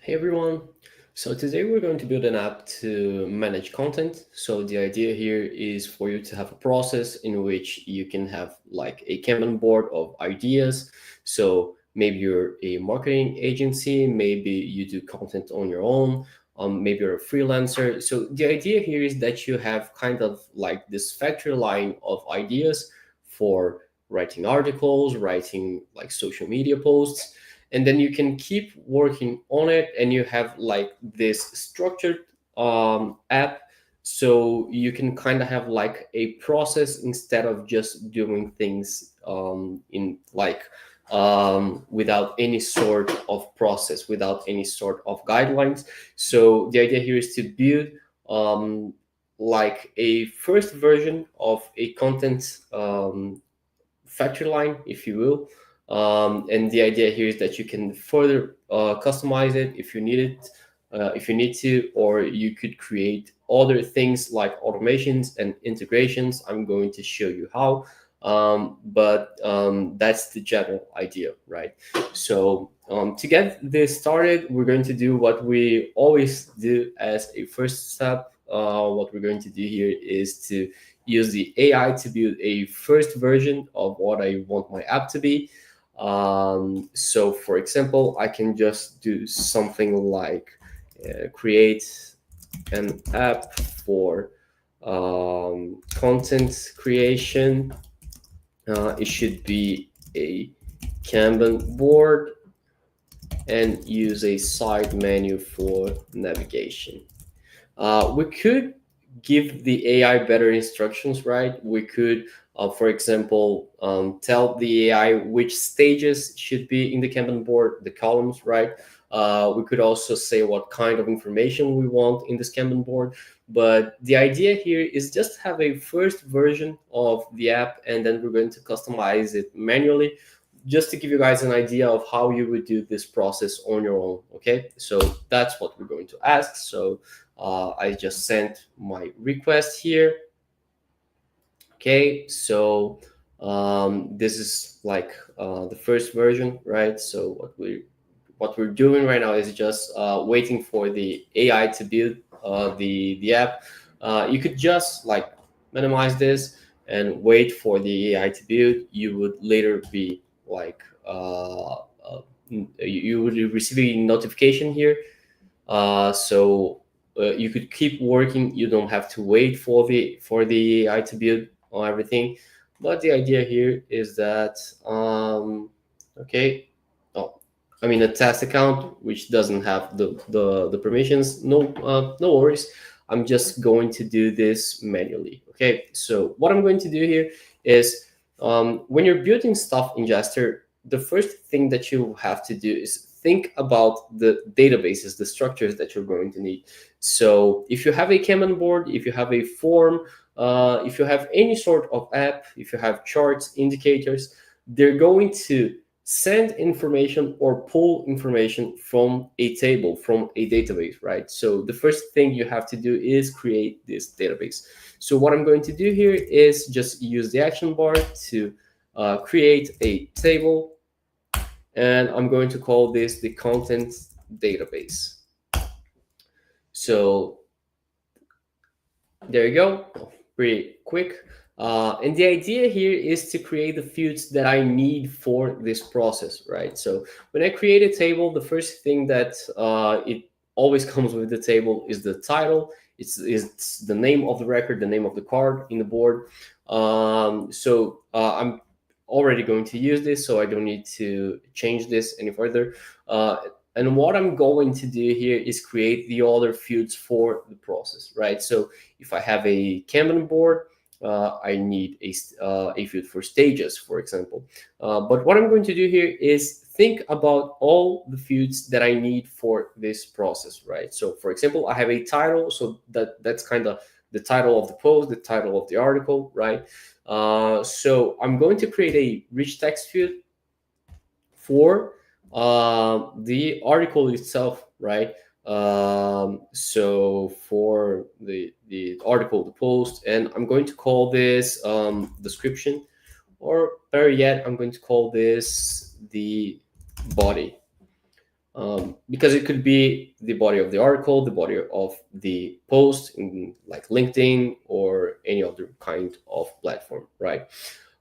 Hey everyone. So today we're going to build an app to manage content. So the idea here is for you to have a process in which you can have like a Kanban board of ideas. So maybe you're a marketing agency, maybe you do content on your own, maybe you're a freelancer. So the idea here is that you have kind of like this factory line of ideas for writing articles, writing like social media posts, and then you can keep working on it and you have like this structured app, so you can kind of have like a process instead of just doing things in like without any sort of process, without any sort of guidelines. So the idea here is to build um, like a first version of a content factory line, if you will. And the idea here is that you can further customize it if you need it, if you need to, or you could create other things like automations and integrations. I'm going to show you how, but that's the general idea, right? So to get this started, we're going to do what we always do as a first step. What we're going to do here is to use the AI to build a first version of what I want my app to be. So, for example, I can just do something like create an app for content creation. It should be a Kanban board and use a side menu for navigation. We could give the AI better instructions, right? We could, for example, tell the AI which stages should be in the Kanban board, the columns, right? We could also say what kind of information we want in this Kanban board. But the idea here is just have a first version of the app, and then we're going to customize it manually, just to give you guys an idea of how you would do this process on your own. Okay, so that's what we're going to ask. So I just sent my request here. Okay, so this is like the first version, right? So what we're doing right now is just waiting for the AI to build the app. You could just like minimize this and wait for the AI to build. You would later be like you would receive a notification here, so you could keep working. You don't have to wait for the AI to build on everything. But the idea here is that okay, oh, I mean a test account which doesn't have the permissions. No worries. I'm just going to do this manually. Okay, so what I'm going to do here is when you're building stuff in Jestor, the first thing that you have to do is think about the databases, the structures that you're going to need. So if you have a Kanban board, if you have a form, if you have any sort of app, if you have charts, indicators, they're going to send information or pull information from a table, from a database, right? So the first thing you have to do is create this database. So what I'm going to do here is just use the action bar to create a table, and I'm going to call this the content database. So there you go, pretty quick. And the idea here is to create the fields that I need for this process, right? So when I create a table, the first thing that it always comes with the table is the title. It's the name of the record, the name of the card in the board. I'm already going to use this, so I don't need to change this any further. And what I'm going to do here is create the other fields for the process, right? So if I have a Kanban board, I need a field for stages, for example. But what I'm going to do here is think about all the fields that I need for this process, right? So for example, I have a title, so that's kind of the title of the post, the title of the article, right? So I'm going to create a rich text field for the article itself, right? So for the article, the post, and I'm going to call this description, or better yet, I'm going to call this the body. because it could be the body of the article, the body of the post in like LinkedIn or any other kind of platform, right?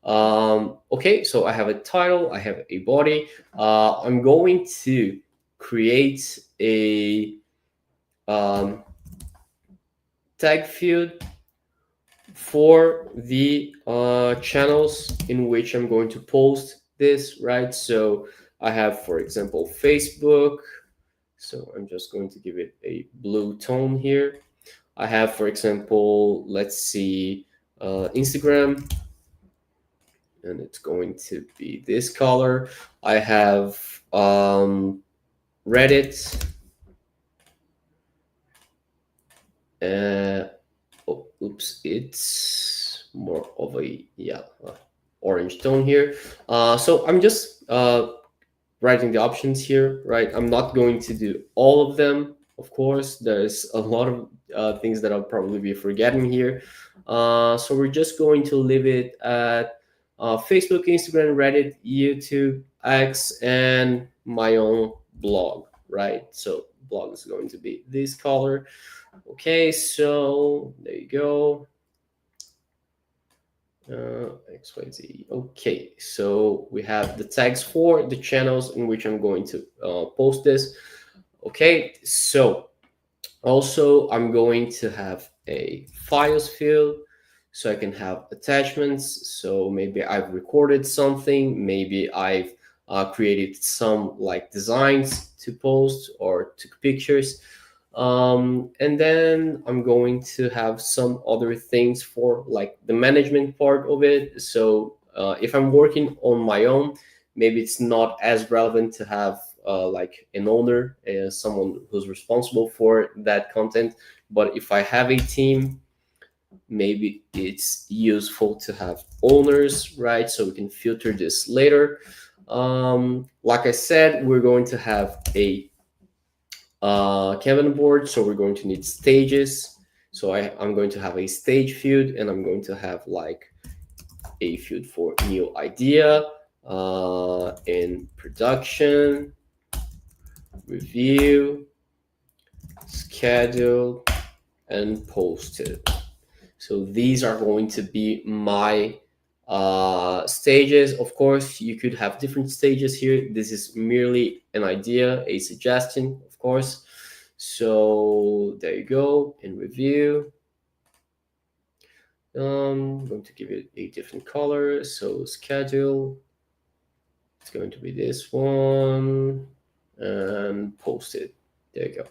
Okay, so I have a title, I have a body. I'm going to create a tag field for the channels in which I'm going to post this, right? So I have, for example, Facebook. So I'm just going to give it a blue tone here. I have, for example, let's see, Instagram, and it's going to be this color. I have Reddit. Oh, oops, it's more of a orange tone here. So I'm just writing the options here, right? I'm not going to do all of them, of course. There's a lot of things that I'll probably be forgetting here. So we're just going to leave it at Facebook, Instagram, Reddit, YouTube, X, and my own blog, right? So blog is going to be this color. Okay, so there you go. XYZ. Okay, so we have the tags for the channels in which I'm going to post this. Okay, so also I'm going to have a files field so I can have attachments. So maybe I've recorded something, maybe I've created some like designs to post or took pictures. And then I'm going to have some other things for like the management part of it. So if I'm working on my own, maybe it's not as relevant to have like an owner, someone who's responsible for that content. But if I have a team, maybe it's useful to have owners, right? So we can filter this later. Like I said, we're going to have a Kanban board, so we're going to need stages. So I'm going to have a stage field, and I'm going to have like a field for new idea, in production, review, schedule, and posted. So these are going to be my stages. Of course, you could have different stages here. This is merely an idea, a suggestion, of course. So there you go. In review, I'm going to give it a different color. So schedule, it's going to be this one, and post it. There you go.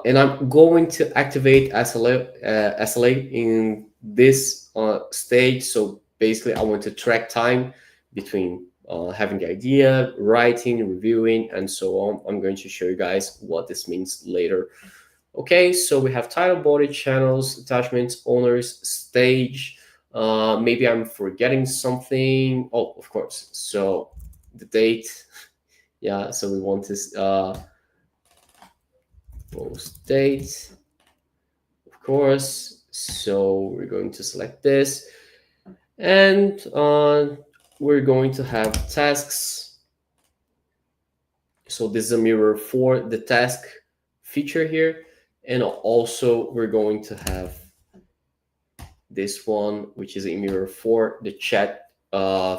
And I'm going to activate SLA in this stage. So basically, I want to track time between having the idea, writing, reviewing, and so on. I'm going to show you guys what this means later. Okay, so we have title, body, channels, attachments, owners, stage. Maybe I'm forgetting something. Oh, of course. So the date. Yeah, so we want this post date, of course. So we're going to select this, and we're going to have tasks. So this is a mirror for the task feature here, and also we're going to have this one, which is a mirror for the chat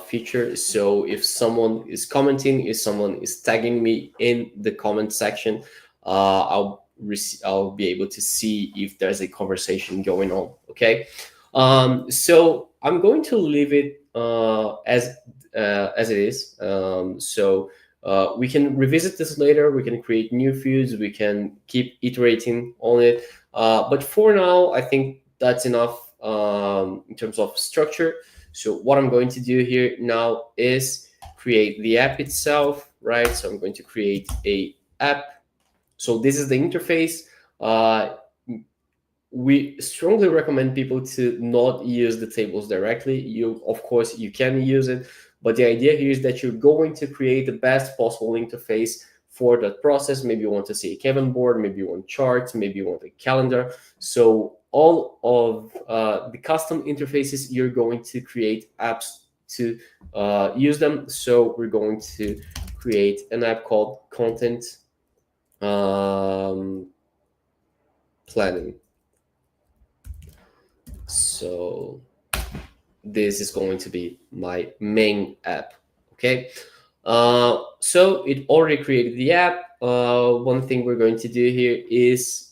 feature. So if someone is commenting, if someone is tagging me in the comment section, I'll be able to see if there's a conversation going on. Okay, so I'm going to leave it as it is. So we can revisit this later. We can create new fields. We can keep iterating on it. But for now, I think that's enough in terms of structure. So what I'm going to do here now is create the app itself, right? So I'm going to create a app. So this is the interface. We strongly recommend people to not use the tables directly. Of course, you can use it, but the idea here is that you're going to create the best possible interface for that process. Maybe you want to see a Kanban board, maybe you want charts, maybe you want a calendar. So all of the custom interfaces, you're going to create apps to use them. So we're going to create an app called content planning. So this is going to be my main app. Okay, so it already created the app. One thing we're going to do here is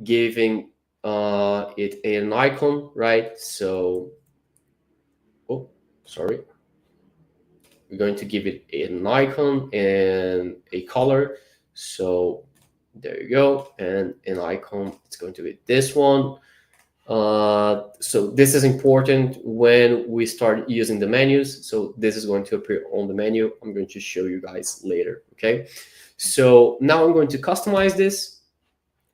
giving it an icon, right? So, oh, sorry. We're going to give it an icon and a color. So there you go, and an icon. It's going to be this one. So this is important when we start using the menus. So this is going to appear on the menu. I'm going to show you guys later. Okay. So now I'm going to customize this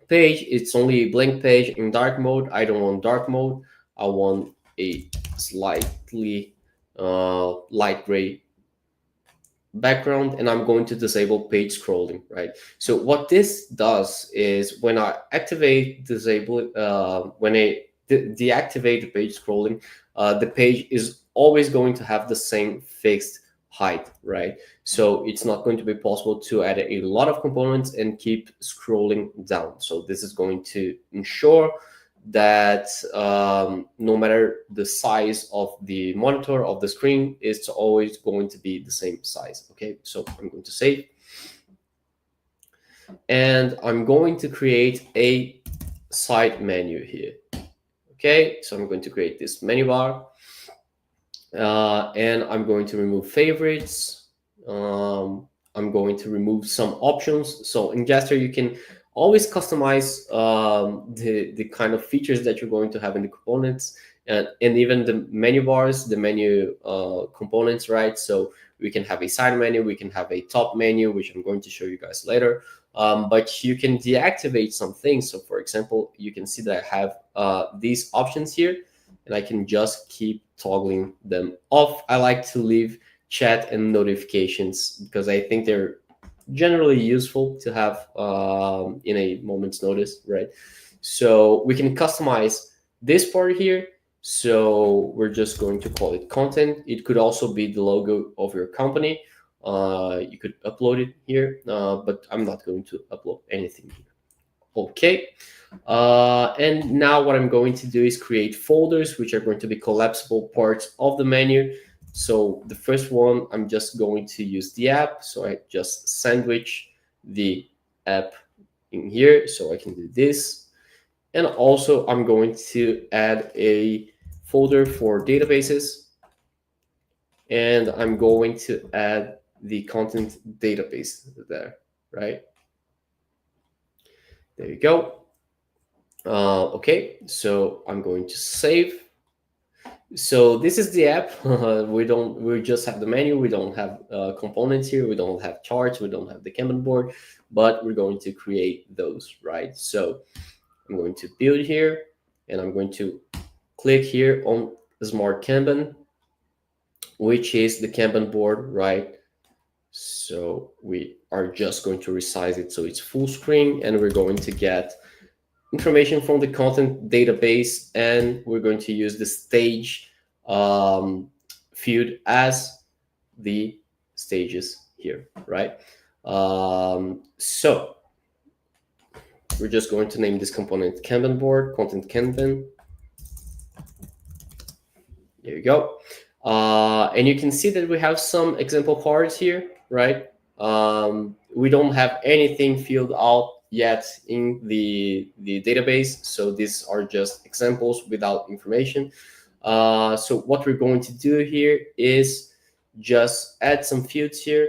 page. It's only a blank page in dark mode. I don't want dark mode. I want a slightly light gray background, and I'm going to disable page scrolling, right? So what this does is when I activate disable, when I deactivate the page scrolling, the page is always going to have the same fixed height, right? So it's not going to be possible to add a lot of components and keep scrolling down. So this is going to ensure that no matter the size of the monitor of the screen, it's always going to be the same size. Okay, so I'm going to save, and I'm going to create a side menu here. Okay, so I'm going to create this menu bar, and I'm going to remove favorites. I'm going to remove some options. So in Jestor, you can always customize the kind of features that you're going to have in the components, and even the menu bars, the menu components, right? So we can have a side menu, we can have a top menu, which I'm going to show you guys later. But you can deactivate some things. So for example, you can see that I have these options here, and I can just keep toggling them off. I like to leave chat and notifications because I think they're generally useful to have in a moment's notice, right? So we can customize this part here. So we're just going to call it content. It could also be the logo of your company. You could upload it here, but I'm not going to upload anything here. Okay. And now what I'm going to do is create folders, which are going to be collapsible parts of the menu. So the first one, I'm just going to use the app. So I just sandwich the app in here. So I can do this. And also I'm going to add a folder for databases. And I'm going to add the content database there, right? There you go. Okay, so I'm going to save. So this is the app. We just have the menu. We don't have components here. We don't have charts. We don't have the Kanban board, but we're going to create those, right? So I'm going to build here, and I'm going to click here on Smart Kanban, which is the Kanban board, right? So we are just going to resize it so it's full screen, and we're going to get information from the content database, and we're going to use the stage field as the stages here, right? So we're just going to name this component Kanban board, content Kanban. There you go. And you can see that we have some example cards here, right? We don't have anything filled out yet in the database, so these are just examples without information. So what we're going to do here is just add some fields here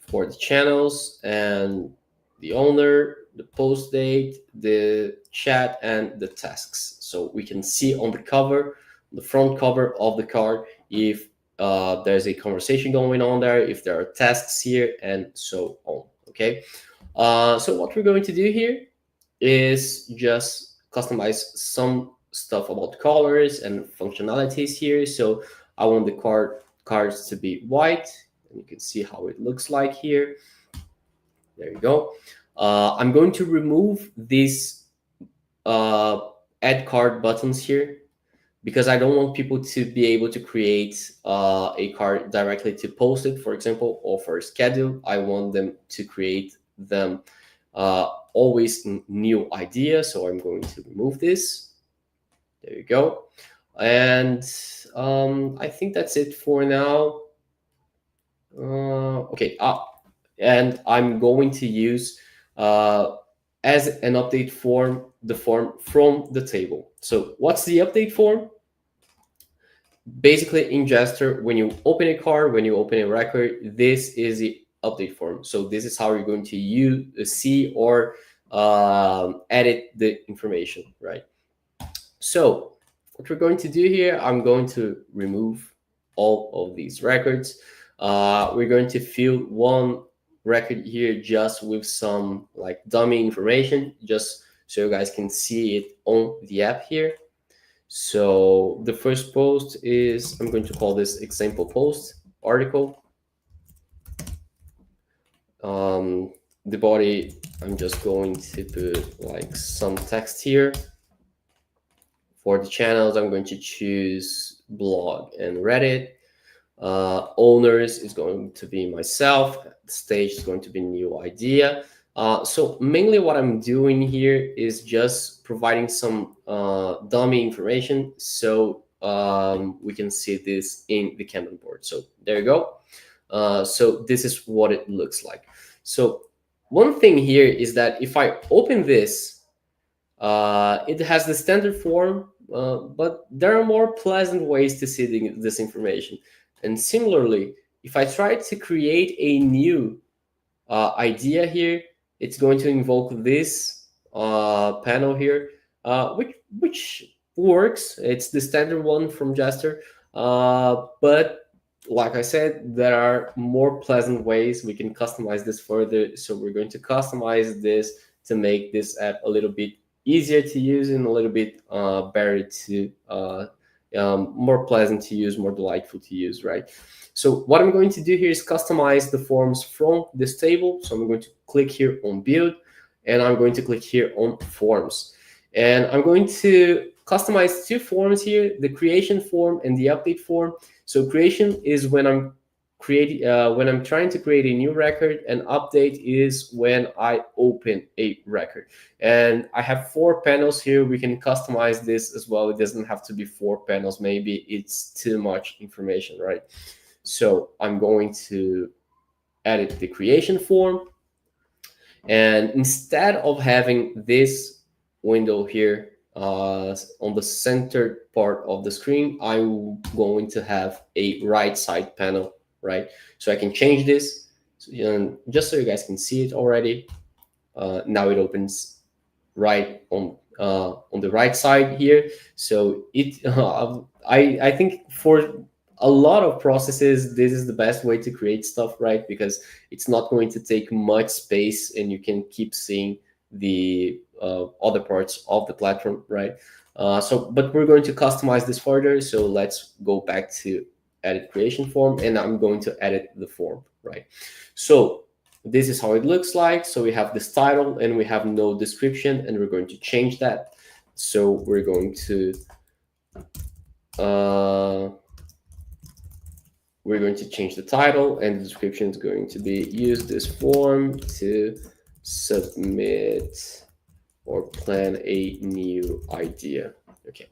for the channels and the owner, the post date, the chat, and the tasks. So we can see on the cover, the front cover of the card, if there's a conversation going on there, if there are tasks here, and so on. Okay. So what we're going to do here is just customize some stuff about colors and functionalities here. So I want the cards to be white, and you can see how it looks like here. There you go. I'm going to remove these add card buttons here, because I don't want people to be able to create a card directly to post it, for example, or for a schedule. I want them to create them always in new ideas. So I'm going to remove this. There you go. And I think that's it for now. Okay. And I'm going to use as an update form the form from the table. So what's the update form? Basically, in Jestor, when you open a card, when you open a record, this is the update form. So this is how you're going to see or edit the information, right? So what we're going to do here, I'm going to remove all of these records. We're going to fill one record here just with some like dummy information, just so you guys can see it on the app here. So the first post is, I'm going to call this example post article. The body, I'm just going to put like some text here. For the channels, I'm going to choose blog and Reddit. Owners is going to be myself. The stage is going to be new idea. So mainly what I'm doing here is just providing some dummy information so we can see this in the Kanban board. So there you go. So this is what it looks like. So one thing here is that if I open this, it has the standard form, but there are more pleasant ways to see this information. And similarly, if I try to create a new idea here, it's going to invoke this panel here, which works. It's the standard one from Jestor, but like I said, there are more pleasant ways we can customize this further. So we're going to customize this to make this app a little bit easier to use and a little bit better to more pleasant to use, more delightful to use, right? So what I'm going to do here is customize the forms from this table. So I'm going to click here on build, and I'm going to click here on forms. And I'm going to customize two forms here, the creation form and the update form. So creation is when I'm when I'm trying to create a new record, and update is when I open a record. And I have 4 panels here. We can customize this as well. It doesn't have to be 4 panels. Maybe it's too much information, right? So I'm going to edit the creation form. And instead of having this window here on the center part of the screen, I'm going to have a right side panel, right? So I can change this, just so you guys can see it already. Now it opens right on the right side here. So it, I think for a lot of processes, this is the best way to create stuff, right? Because it's not going to take much space, and you can keep seeing the other parts of the platform, right? But we're going to customize this further. So let's go back to edit creation form, and I'm going to edit the form, right? So this is how it looks like. So we have this title and we have no description, and we're going to change that. So we're going to change the title, and the description is going to be use this form to submit or plan a new idea. Okay.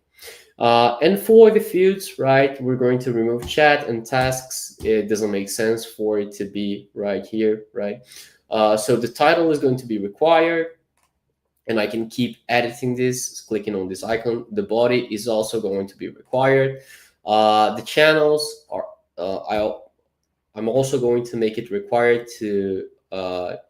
And for the fields, right, we're going to remove chat and tasks. It doesn't make sense for it to be right here, right? So the title is going to be required, and I can keep editing this, clicking on this icon. The body is also going to be required. The channels are, I'm also going to make it required to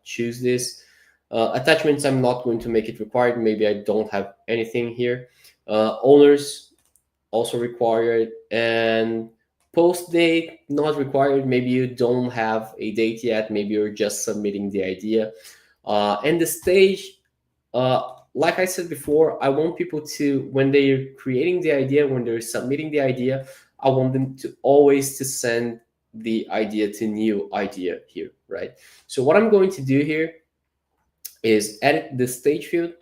choose this. Attachments, I'm not going to make it required. Maybe I don't have anything here. Owners, also required. And post date, not required. Maybe you don't have a date yet. Maybe you're just submitting the idea. And the stage, like I said before, I want people to, when they're creating the idea, when they're submitting the idea, I want them to always to send the idea to new idea here, right? So what I'm going to do here is edit the stage field,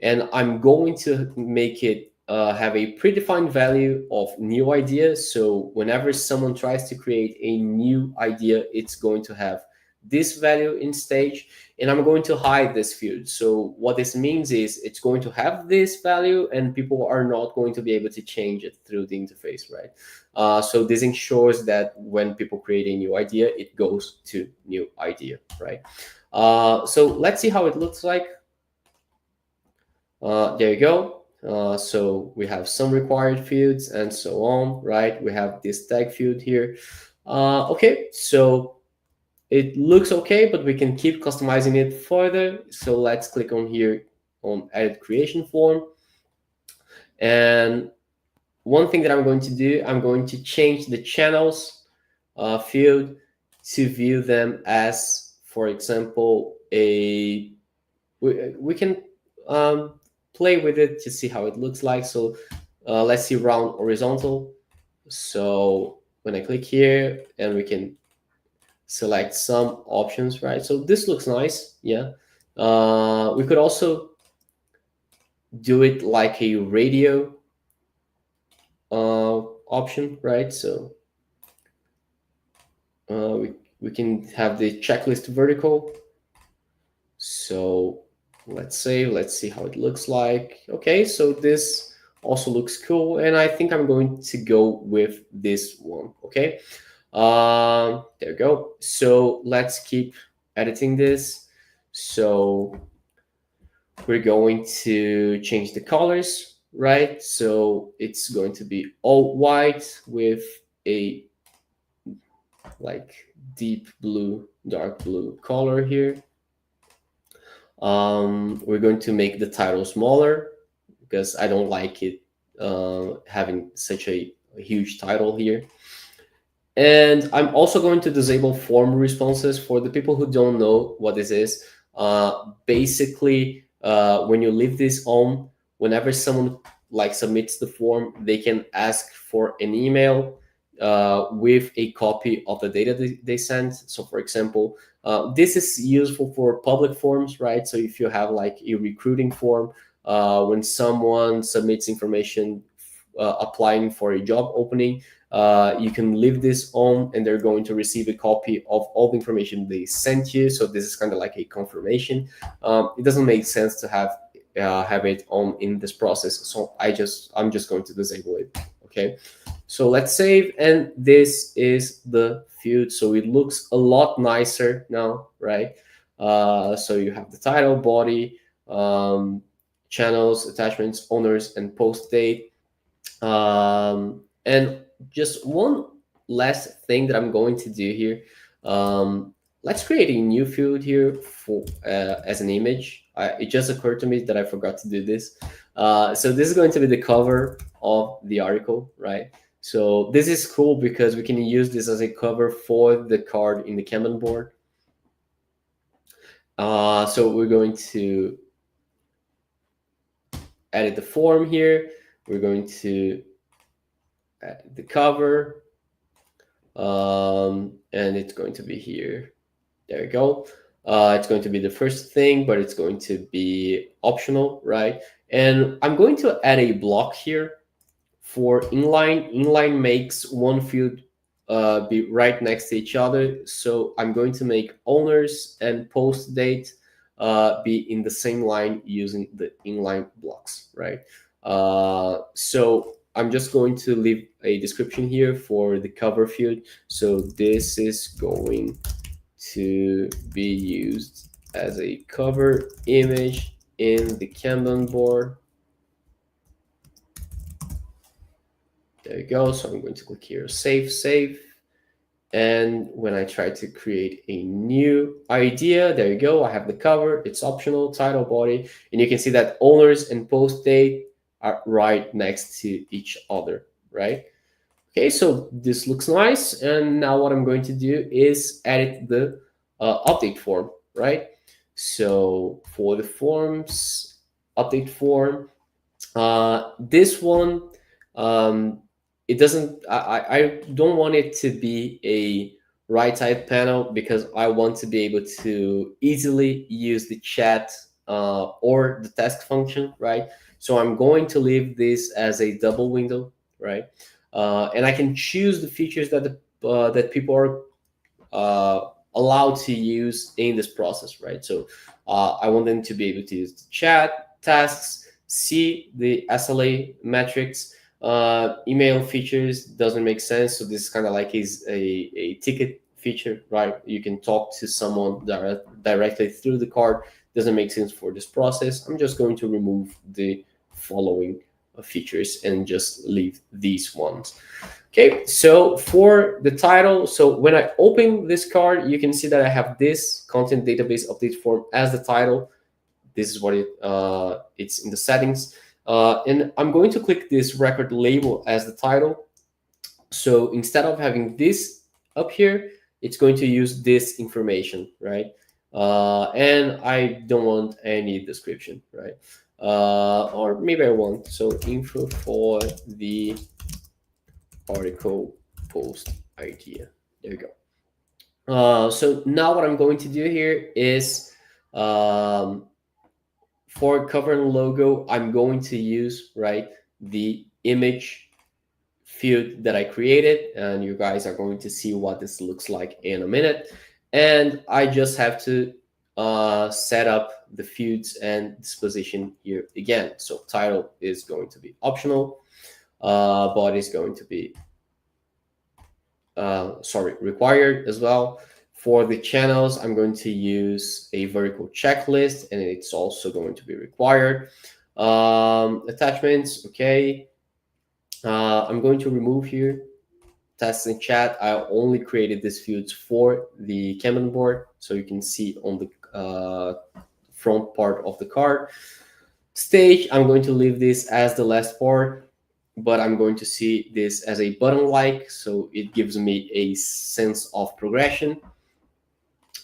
and I'm going to make it have a predefined value of new idea. So whenever someone tries to create a new idea, it's going to have this value in stage, and I'm going to hide this field. So what this means is it's going to have this value, and people are not going to be able to change it through the interface, right? So this ensures that when people create a new idea, it goes to new idea, right? So let's see how it looks like. There you go. So we have some required fields and so on, right? We have this tag field here. Okay, so it looks okay, but we can keep customizing it further. So let's click on here on edit creation form. And one thing that I'm going to do, I'm going to change the channels field to view them as, for example, we can play with it to see how it looks like. So let's see round horizontal. So when I click here, and we can select some options, right? So this looks nice, yeah. We could also do it like a radio option, right? So we can have the checklist vertical. So let's see how it looks like. Okay, so this also looks cool, and I think I'm going to go with this one. Okay, there we go. So let's keep editing this. So we're going to change the colors, right? So it's going to be all white with a like deep blue, dark blue color here. We're going to make the title smaller because I don't like it having such a huge title here. And I'm also going to disable form responses. For the people who don't know what this is, basically, when you leave this on, whenever someone like submits the form, they can ask for an email with a copy of the data they sent. So for example, this is useful for public forms, right? So if you have like a recruiting form, when someone submits information applying for a job opening, you can leave this on, and they're going to receive a copy of all the information they sent you. So this is kind of like a confirmation. It doesn't make sense to have it on in this process, so I'm just going to disable it. Okay, so let's save, and this is the field. So it looks a lot nicer now, right? So you have the title, body, channels, attachments, owners, and post date. And just one last thing that I'm going to do here. Let's create a new field here for as an image. It just occurred to me that I forgot to do this. So this is going to be the cover of the article, right? So this is cool because we can use this as a cover for the card in the Kanban board. So we're going to edit the form here. We're going to add the cover, and it's going to be here. There you go. It's going to be the first thing, but it's going to be optional, right? And I'm going to add a block here for inline. Inline makes one field be right next to each other. So I'm going to make owners and post date be in the same line using the inline blocks, right? So I'm just going to leave a description here for the cover field. So this is going to be used as a cover image in the Kanban board. There you go. So I'm going to click here, save. And when I try to create a new idea, there you go. I have the cover, it's optional, title, body, and you can see that owners and post date are right next to each other, right? Okay, so this looks nice. And now what I'm going to do is edit the update form, right? So for the forms, update form, this one, it doesn't, I don't want it to be a right side panel because I want to be able to easily use the chat or the task function, right? So I'm going to leave this as a double window, right? And I can choose the features that that people are allowed to use in this process, right? So I want them to be able to use the chat, tasks, see the SLA metrics, email features doesn't make sense. So this is kind of like is a ticket feature, right? You can talk to someone directly through the card. Doesn't make sense for this process. I'm just going to remove the following features and just leave these ones. Okay, so for the title, so when I open this card, you can see that I have this content database update form as the title. This is what it's in the settings. And I'm going to click this record label as the title. So instead of having this up here, it's going to use this information, right? And I don't want any description, right? Or maybe I want, so info for the article post idea. There you go. So now what I'm going to do here is for cover and logo, I'm going to use, right, the image field that I created, and you guys are going to see what this looks like in a minute. And I just have to set up the fields and disposition here again. So title is going to be optional, body is going to be required as well. For the channels, I'm going to use a vertical checklist, and it's also going to be required. Attachments, okay. I'm going to remove here tests and chat. I only created these fields for the Kanban board, so you can see on the front part of the card. Stage, I'm going to leave this as the last part, but I'm going to see this as a button-like, so it gives me a sense of progression.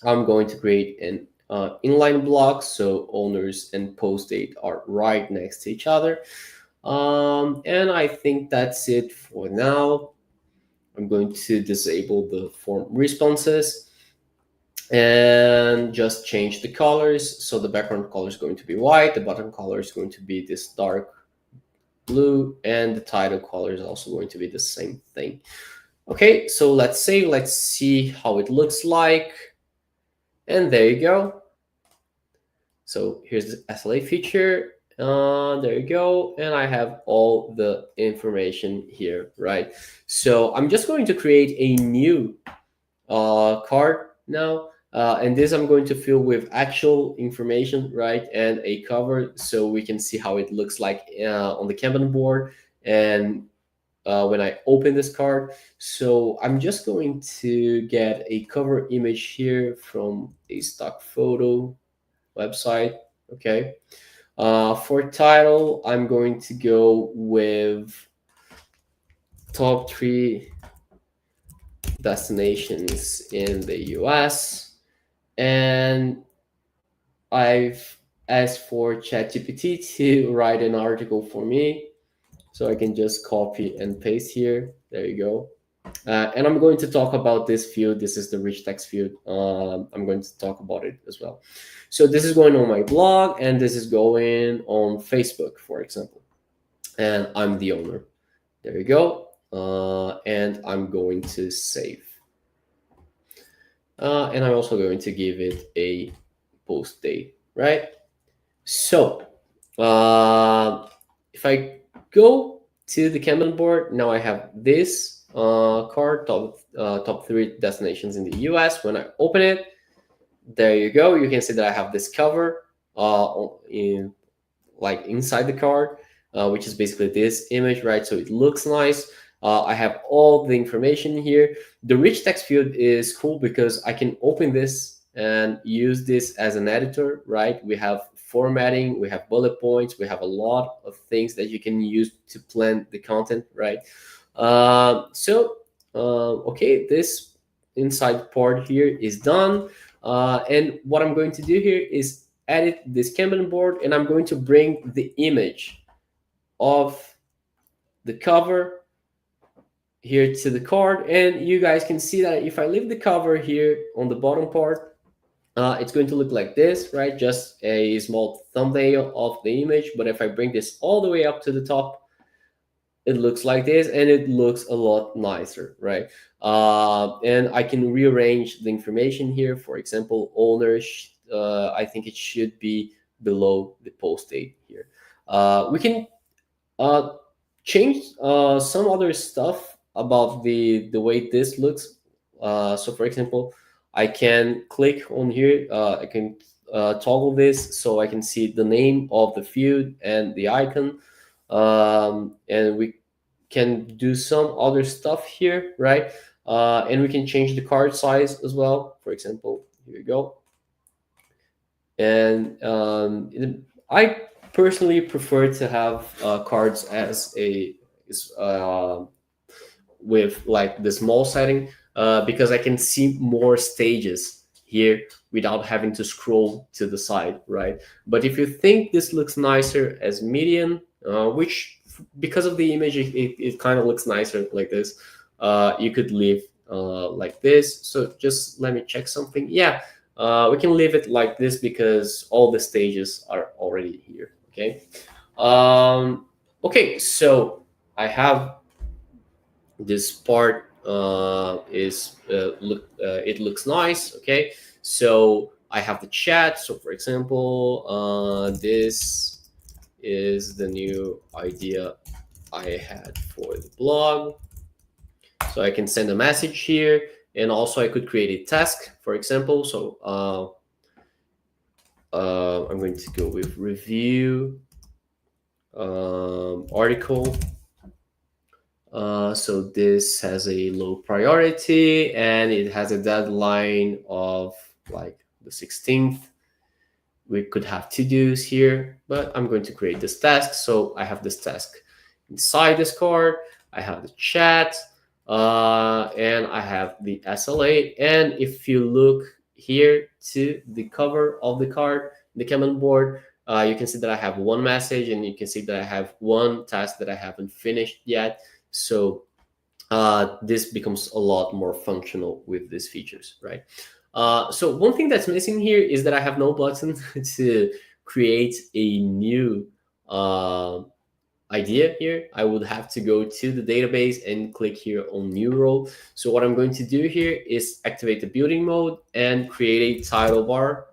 I'm going to create an inline block, so owners and post date are right next to each other. And I think that's it for now. I'm going to disable the form responses and just change the colors. So the background color is going to be white, the bottom color is going to be this dark blue, and the title color is also going to be the same thing. Okay, so let's see how it looks like. And there you go. So here's the SLA feature. There you go. And I have all the information here, right? So I'm just going to create a new card now. And this I'm going to fill with actual information, right? And a cover, so we can see how it looks like on the Kanban board. And when I open this card. So I'm just going to get a cover image here from a stock photo website. Okay. For title, I'm going to go with top 3 destinations in the US. And I've asked for ChatGPT to write an article for me. So I can just copy and paste here. There you go. And I'm going to talk about this field. This is the rich text field. I'm going to talk about it as well. So this is going on my blog, and this is going on Facebook, for example. And I'm the owner. There you go. And I'm going to save. And I'm also going to give it a post date, right? So if I go to the Kanban board, now I have this card, top 3 destinations in the US. When I open it, there you go. You can see that I have this cover inside the card, which is basically this image, right? So it looks nice. I have all the information here. The rich text field is cool because I can open this and use this as an editor, right? We have formatting, we have bullet points, we have a lot of things that you can use to plan the content, right? Okay, this inside part here is done. And what I'm going to do here is edit this Kanban board, and I'm going to bring the image of the cover here to the card. And you guys can see that if I leave the cover here on the bottom part, it's going to look like this, right? Just a small thumbnail of the image. But if I bring this all the way up to the top, it looks like this, and it looks a lot nicer, right? And I can rearrange the information here. For example, owners, I think it should be below the post date here. We can uh, change some other stuff about the way this looks. So for example, I can click on here. I can toggle this so I can see the name of the field and the icon. And we can do some other stuff here, right? And we can change the card size as well. For example, here we go. And I personally prefer to have cards as with like the small setting, because I can see more stages here without having to scroll to the side, right? But if you think this looks nicer as median, which because of the image, it kind of looks nicer like this, you could leave like this. So just let me check something. Yeah, we can leave it like this because all the stages are already here. Okay. Okay, so I have this part it looks nice. Okay, so I have the chat. So for example, this is the new idea I had for the blog. So I can send a message here, and also I could create a task, for example. So I'm going to go with review article. So this has a low priority, and it has a deadline of like the 16th. We could have to-dos here, but I'm going to create this task. So I have this task inside this card. I have the chat, and I have the SLA. And if you look here to the cover of the card, the Kanban board, you can see that I have one message, and you can see that I have one task that I haven't finished yet. So this becomes a lot more functional with these features, right? So one thing that's missing here is that I have no button to create a new idea here. I would have to go to the database and click here on new role. So what I'm going to do here is activate the building mode and create a title bar,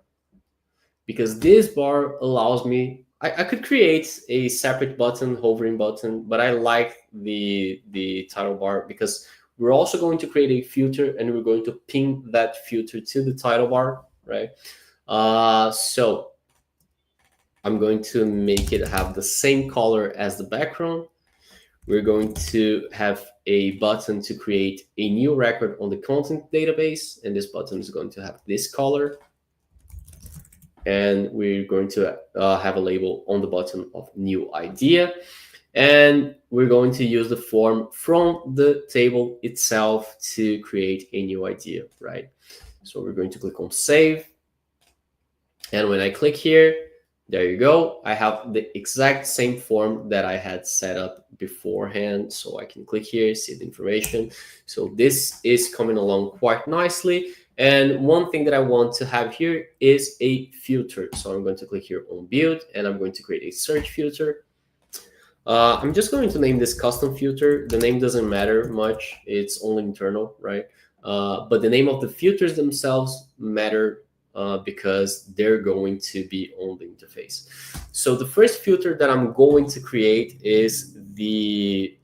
because this bar allows me, I could create a separate button, hovering button, but I like the title bar because we're also going to create a filter, and we're going to pin that filter to the title bar, right? So I'm going to make it have the same color as the background. We're going to have a button to create a new record on the content database, and this button is going to have this color. And we're going to have a label on the button of new idea. And we're going to use the form from the table itself to create a new idea, right? So we're going to click on save. And when I click here, there you go. I have the exact same form that I had set up beforehand. So I can click here, see the information. So this is coming along quite nicely. And one thing that I want to have here is a filter. So I'm going to click here on build, and I'm going to create a search filter. I'm just going to name this custom filter. The name doesn't matter much. It's only internal, right? But the name of the filters themselves matter because they're going to be on the interface. So the first filter that I'm going to create is the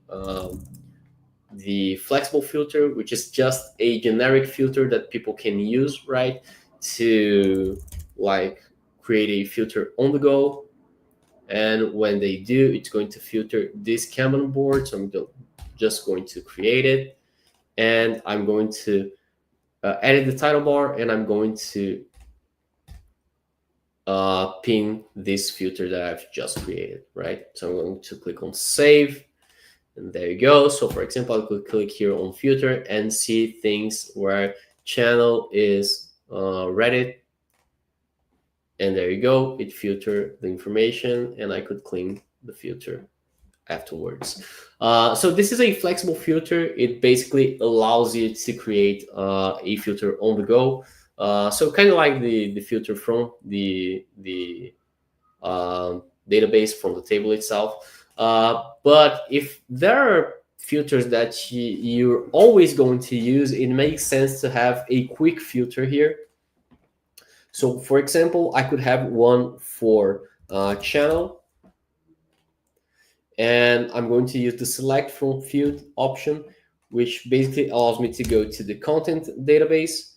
flexible filter, which is just a generic filter that people can use, right, to like create a filter on the go. And when they do, it's going to filter this Kanban board. So I'm just going to create it, and I'm going to edit the title bar, and I'm going to pin this filter that I've just created, right? So I'm going to click on save. And there you go. So for example, I could click here on filter and see things where channel is Reddit. And there you go. It filtered the information, and I could clean the filter afterwards. So this is a flexible filter. It basically allows you to create a filter on the go. So kind of like the filter from the database, from the table itself. But if there are filters that you're always going to use, it makes sense to have a quick filter here. So for example, I could have one for channel, and I'm going to use the select from field option, which basically allows me to go to the content database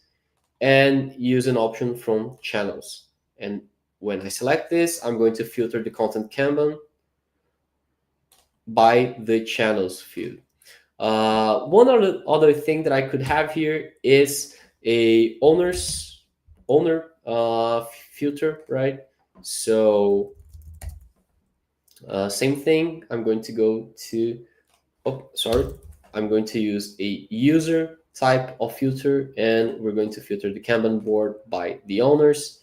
and use an option from channels. And when I select this, I'm going to filter the content Kanban by the channels field. One other thing that I could have here is a owner filter, right? So same thing. I'm going to go to, I'm going to use a user type of filter, and we're going to filter the Kanban board by the owners.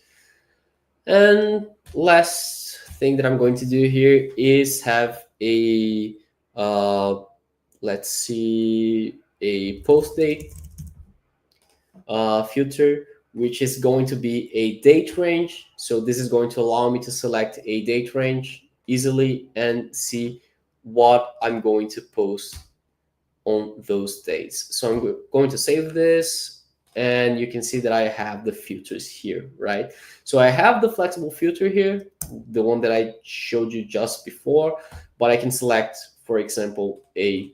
And last thing that I'm going to do here is have a let's see, a post date filter, which is going to be a date range. So this is going to allow me to select a date range easily and see what I'm going to post on those days. So I'm going to save this, and you can see that I have the filters here, right? So I have the flexible filter here, the one that I showed you just before, but I can select, for example, a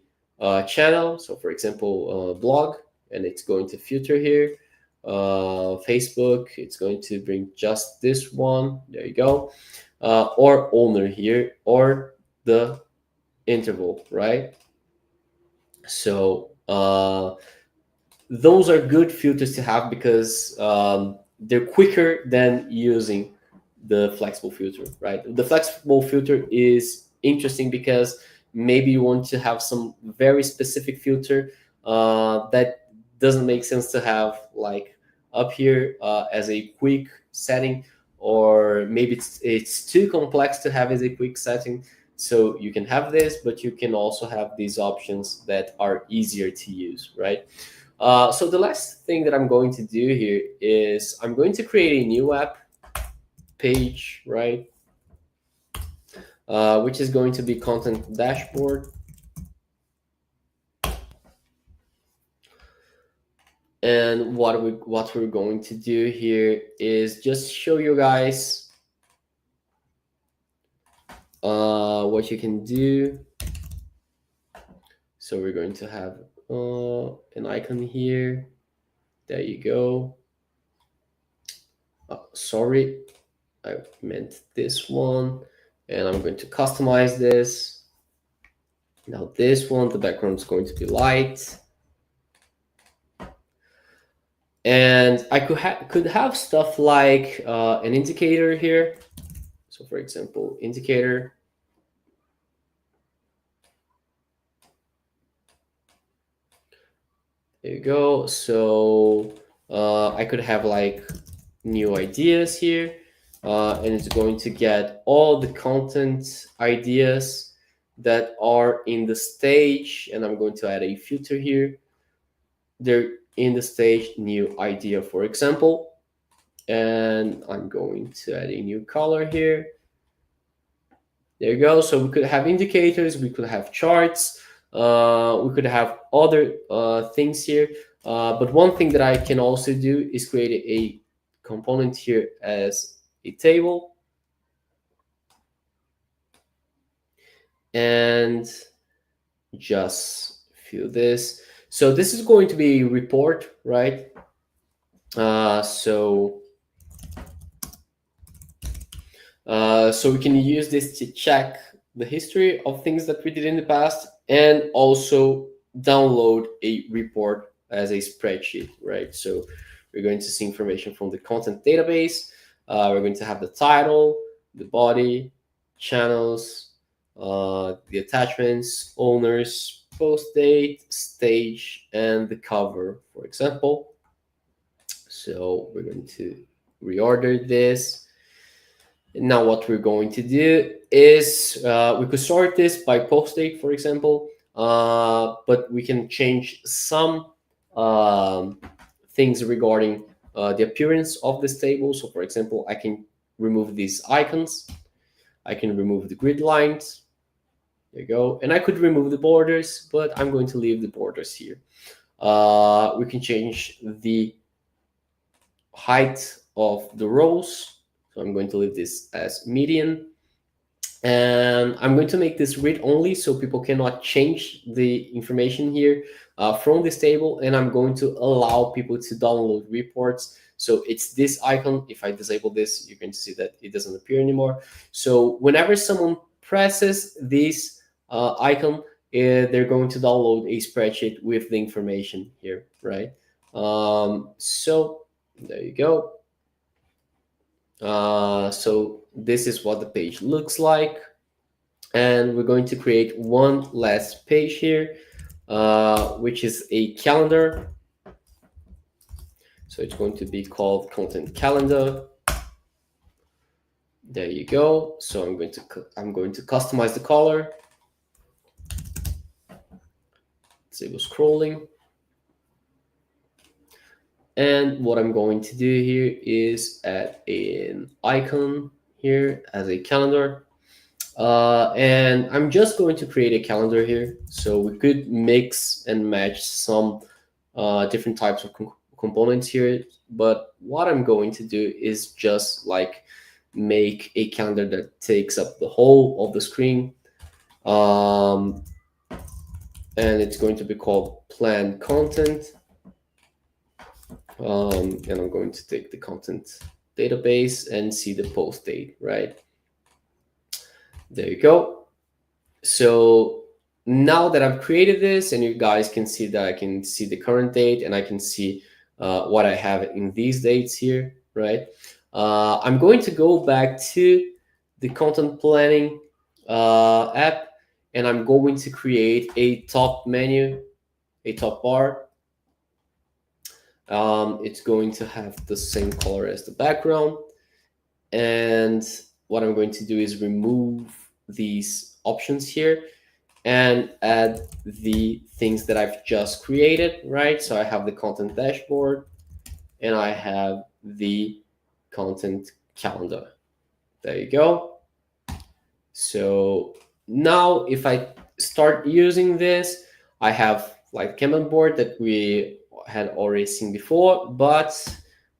channel. So for example, blog, and it's going to filter here. Facebook, it's going to bring just this one. There you go. Or owner here, or the interval, right? So those are good filters to have because they're quicker than using the flexible filter, right? The flexible filter is interesting because maybe you want to have some very specific filter that doesn't make sense to have like up here as a quick setting, or maybe it's too complex to have as a quick setting. So you can have this, but you can also have these options that are easier to use, right? So the last thing that I'm going to do here is I'm going to create a new app page, right? Which is going to be content dashboard. And what we're going to do here is just show you guys what you can do. So we're going to have an icon here. There you go. Sorry, I meant this one. And I'm going to customize this. Now this one, the background is going to be light. And I could have stuff like an indicator here. So for example, indicator. There you go. So I could have like new ideas here, and it's going to get all the content ideas that are in the stage, and I'm going to add a filter here. They're in the stage new idea, for example, and I'm going to add a new color here. There you go. So we could have indicators, we could have charts, we could have other things here. But one thing that I can also do is create a component here as a table. And just fill this. So this is going to be a report, right? So we can use this to check the history of things that we did in the past, and also download a report as a spreadsheet, right? So we're going to see information from the content database. We're going to have the title, the body, channels, the attachments, owners, post date, stage, and the cover, for example. So we're going to reorder this. Now what we're going to do is we could sort this by post date, for example, but we can change some things regarding the appearance of this table. So for example, I can remove these icons. I can remove the grid lines. There you go. And I could remove the borders, but I'm going to leave the borders here. We can change the height of the rows. So I'm going to leave this as median. And I'm going to make this read only so people cannot change the information here from this table. And I'm going to allow people to download reports. So it's this icon. If I disable this, you can see that it doesn't appear anymore. So whenever someone presses this icon, they're going to download a spreadsheet with the information here, right? So there you go. So this is what the page looks like. And we're going to create one last page here, which is a calendar. So it's going to be called content calendar. There you go. So I'm going to customize the color. Disable scrolling. And what I'm going to do here is add an icon here as a calendar. And I'm just going to create a calendar here. So we could mix and match some different types of components here. But what I'm going to do is just like make a calendar that takes up the whole of the screen. And it's going to be called plan content. And I'm going to take the content database and see the post date, right? There you go. So now that I've created this, and you guys can see that I can see the current date and I can see what I have in these dates here, right? I'm going to go back to the content planning app, and I'm going to create a top menu, a top bar. It's going to have the same color as the background. And what I'm going to do is remove these options here and add the things that I've just created, right? So I have the content dashboard and I have the content calendar. There you go. So now if I start using this, I have like Kanban board that we had already seen before, but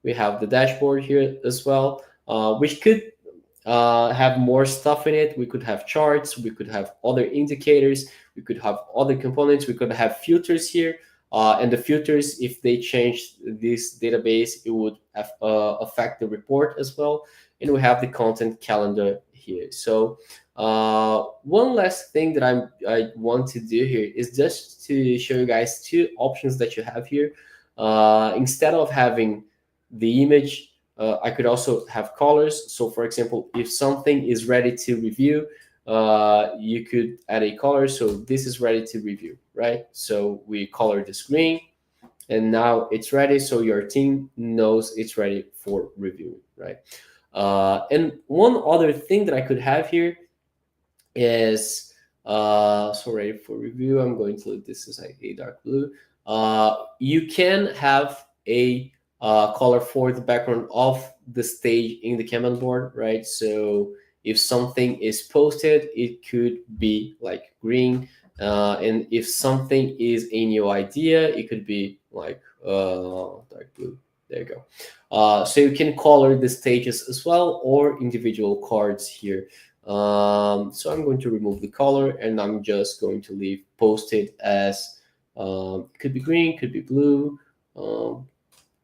we have the dashboard here as well, which could have more stuff in it. We could have charts, we could have other indicators, we could have other components, we could have filters here. And the filters, if they change this database, it would have, affect the report as well. And we have the content calendar here. So one last thing that I want to do here is just to show you guys two options that you have here. Instead of having the image, I could also have colors. So for example, if something is ready to review, you could add a color. So this is ready to review, right? So we color this green and now it's ready. So your team knows it's ready for review, right? And one other thing that I could have here is, so ready for review. I'm going to leave this as a dark blue. You can have a color for the background of the stage in the Kanban board, right? So if something is posted, it could be like green. And if something is a new idea, it could be like dark blue. There you go. So you can color the stages as well, or individual cards here. So I'm going to remove the color and I'm just going to leave posted as could be green, could be blue.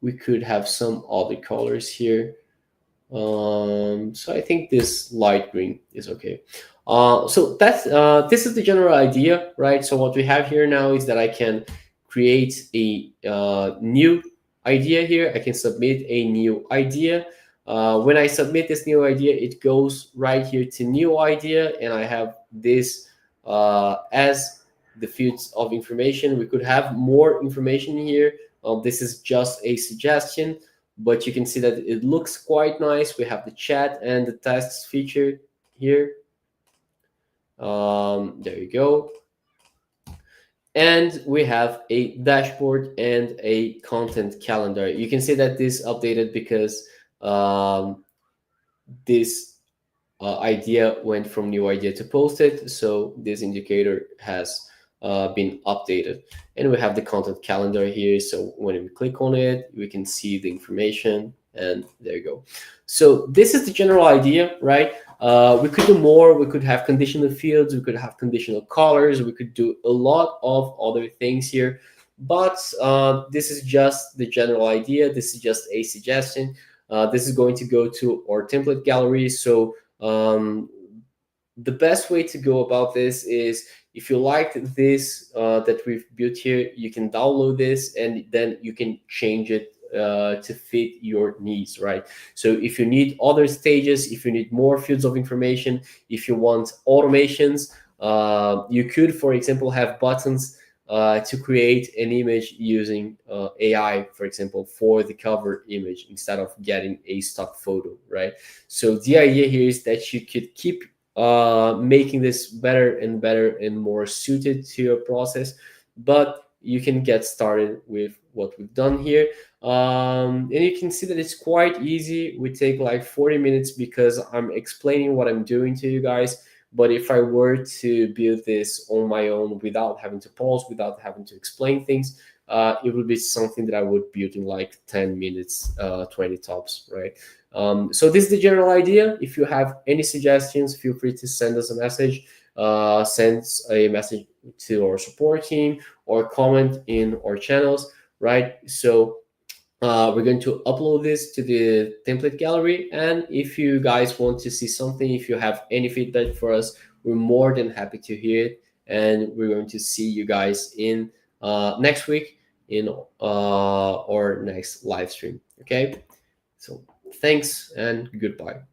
We could have some other colors here. So I think this light green is okay. So that's this is the general idea, right? So what we have here now is that I can create a new idea here. I can submit a new idea. When I submit this new idea, it goes right here to new idea, and I have this as the fields of information. We could have more information here. This is just a suggestion, but you can see that it looks quite nice. We have the chat and the tasks feature here. There you go. And we have a dashboard and a content calendar. You can see that this updated because this idea went from new idea to posted. So this indicator has been updated. And we have the content calendar here. So when we click on it, we can see the information, and there you go. So this is the general idea, right? We could do more. We could have conditional fields. We could have conditional colors. We could do a lot of other things here. But this is just the general idea. This is just a suggestion. This is going to go to our template gallery. So the best way to go about this is, if you liked this that we've built here, you can download this and then you can change it to fit your needs, right? So if you need other stages, if you need more fields of information, if you want automations, you could, for example, have buttons to create an image using AI, for example, for the cover image instead of getting a stock photo, right? So the idea here is that you could keep making this better and better and more suited to your process, but you can get started with what we've done here. And you can see that it's quite easy. We take like 40 minutes because I'm explaining what I'm doing to you guys. But if I were to build this on my own without having to pause, without having to explain things, it would be something that I would build in like 10 minutes, 20 tops, right? So this is the general idea. If you have any suggestions, feel free to send us a message, send a message to our support team, or comment in our channels, right? So we're going to upload this to the template gallery. And if you guys want to see something, if you have any feedback for us, we're more than happy to hear it. And we're going to see you guys in next week in our next live stream. Okay, so thanks and goodbye.